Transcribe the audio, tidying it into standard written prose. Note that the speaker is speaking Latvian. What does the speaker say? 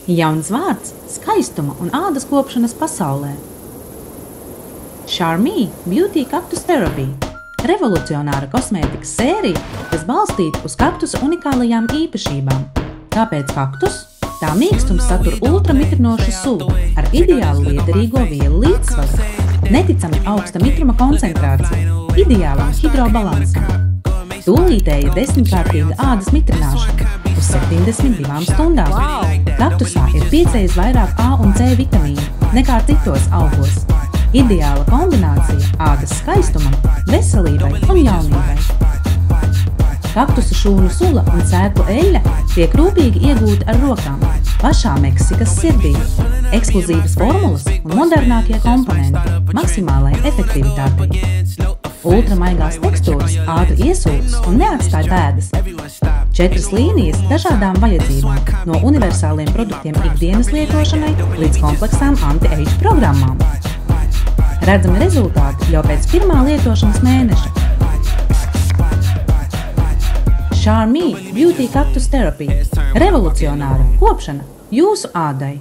Jauns vārds skaistuma un ādas kopšanas pasaulē. Charme Beauty Cactus Therapy – revolucionāra kosmētikas sērija, kas balstīta uz kaktusa unikālajām īpašībām. Kāpēc kaktus? Tā mīkstums satur ultramitrinošu sulu ar ideālu liederīgo vielu līdzsvaru, neticami augsta mitruma koncentrācija, ideālam hidrobalansam. Tūlītēja 10-kārtīga ādas mitrināšana uz 72 stundām. Kaktusā ir 5 reizes vairāk A un C vitamīnu nekā citos augos. Ideāla kombinācija ādas skaistumam, veselībai un jaunībai. Kaktusa šūnu sula un sēklu eļļa tiek rūpīgi iegūta ar rokām, pašā Meksikas sirdī. Ekskluzīvas formulas un modernākie komponenti maksimālai efektivitātei. Ultramaigās tekstūras ātri iesūcas un neatstāj pēdas. 4 līnijas dažādām vajadzībām, no universāliem produktiem ikdienas lietošanai līdz kompleksām anti-age programmām. Redzami rezultāti jau pēc pirmā lietošanas mēneša. Charme Beauty Cactus Therapy – revolucionāra kopšana jūsu ādai.